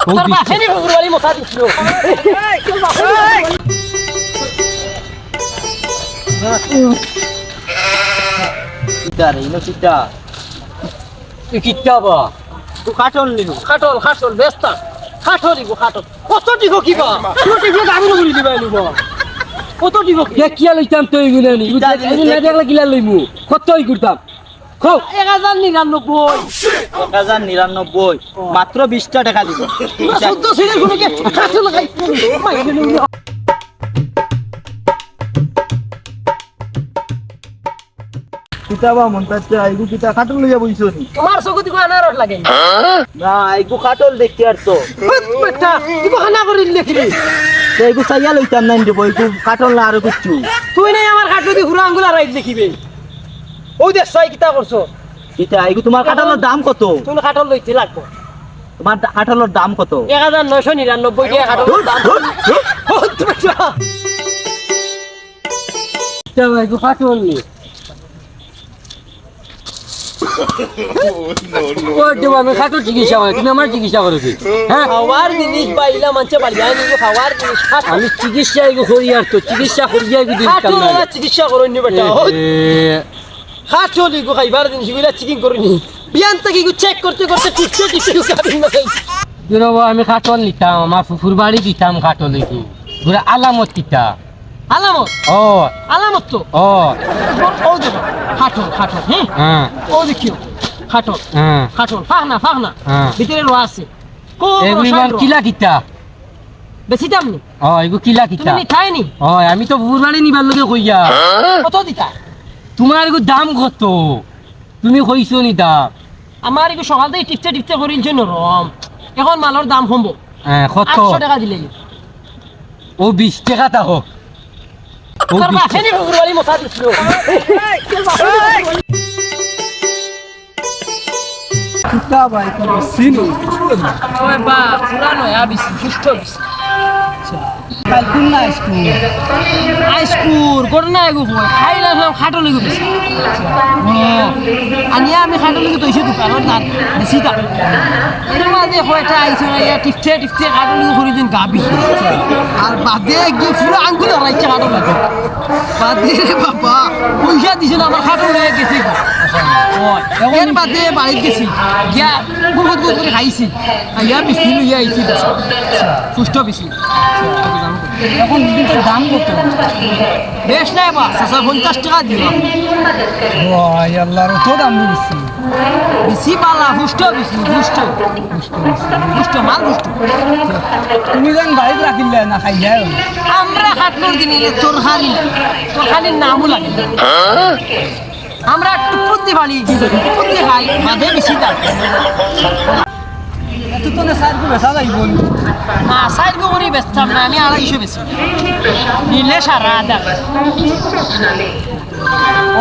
তোর বাপে নি ঘুরবালি মশা দিছিল কিতারে ইনো কিতা কিটা বা তু কাটল নিলু খাটল ব্যস্ত খাটল দিব খাটল কত দিব কিবা তুই দিব আমি বলি দিবা নিব কত দিব কিয়া লইতাম তো এগুলো নি না দেখলে কিলা লইমু কতই করতাম খাও 1099 1099 মাত্র 20টা টাকা দিব শুদ্ধ ছেলে গুলোকে খাটল লাগাই কিতাবা মন্তাতে আইগু কিতা কাটল লইয়া বইছো নি তোমার চকুত গো আনারট লাগে না আইগু কাটল দেখতে আর তো বেটা দিব হানা করি লিখলি তো আইগু সাইয়া লইতাম না দিব আইগু কাটল না আর কিছু তুই নাই আমার খাটল দি হুরা আঙ্গুল রাইট দেখিবে ওই দেখ সাই কিতা করছো কিতা আইগু তোমার কাটলের দাম কত তুমি খাটল লইতে লাগবো তোমার কাটলের দাম কত 1999 টাকা খাটল দাম তো খাটল নি ও দেব আমি খাটল চিকিৎসা করে তুমি আমার চিকিৎসা করো কি হ্যাঁ খাওয়ার জিনিস বাইলা মানছে বাড়িয়া নিগো খাওয়ার জিনিস আমি চিকিৎসা এগো করি আর তো চিকিৎসা করি এগো দিন খাটল না চিকিৎসা করো নি বেটা খাটল গো খাইবার জিনিস গুলা চিকিং করনি বিয়ান থেকে গো চেক করতে করতে টিপতে কাবিন নাই দিনো আমি খাটল নিতাম আমার ফুফুর বাড়ি দিতাম খাটল এগো পুরো আলামত কিতা আলামত ও আলামত তো ও ও দেখো খাটল হ্যাঁ হ্যাঁ ও দেখিও খাটল হ্যাঁ ফাহনা হ্যাঁ ভিতরে লো আছে কো এগুলিমান কিলা কিতা বেশি দাম নি ও এগো কিলা তুমি কিতা নি খায়নি ও আমি তো ফুফুর বাড়ি নিবার লগে কইয়া কত দিতা তোমার এগো দাম কত তুমি কইছো নি দাম আমার এগো সকাল থেকে টিপতে করিল যে নরম এখন মালের দাম কমবো হ্যাঁ কত 800 টাকা দিলে ও 20 টাকা তাহো ও তোর 20 বাপে নি ঘুরবালি মশা দিছিল কিতাবা আইগু সিনু ওই বা পুরানো আবিস সুস্থ বিস কাল কোন না স্কুল আইস্কুর করনা এগো কই খাইলাম খাটো লাগি বেশি আনিয়া আমি খাটো লাগি তৈছে দোকানত দাঁত বেশি দাম এর মাঝে হয়টা আইছে ইয়া টিপতে খাটো লাগি করি দিন গাবি আর বাদে গিয়ে পুরো আঙ্গুল রাইছে খাটো লাগে বাদে রে বাবা পয়সা দিছে না আমার খাটো লাগে গেছে এর বাদে বাড়ি গেছি গিয়া বহুত করে খাইছি আইয়া বেশি লইয়া আইছি সুস্থ বেশি এখন কিন্তু দাম কত বেশ নাই বা 50 টাকা দিল ওই আল্লাহর তো দাম দিছি বেশি পালা হুষ্ট বেশি হুষ্ট মাল হুষ্ট তুমি যেন বাড়িতে রাখিলে না খাইয়া আমরা খাটলোর দিনে তোর খালির নামও লাগে না। আমরা টুকুতি বাড়ি টুকুতি খাই বাদে বেশি দাম এত তো না সার বেসা যাইব না সাইড করে বেচতাম না আমি 250 বেশি নিলে সারা আদা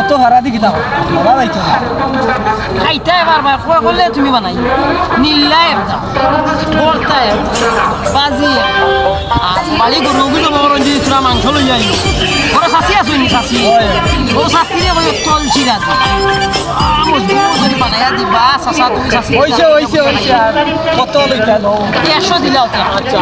অত হারা দি কিতা হারা যাইতো না খাইতে বারবার কয় করলে তুমি বানাই নিল্লা একটা ভর্তা বাজি আর বাড়ি গরুগুলো বড় যে তোরা মাংস লই যাই বড় শাসি আছো নি শাসি ও শাসি রে বলে তল ছিড়া মজবুত করে বানায়া দিবা শাসা তুমি শাসি হইছে আর কত লইতা লও 100 দিলাও আচ্ছা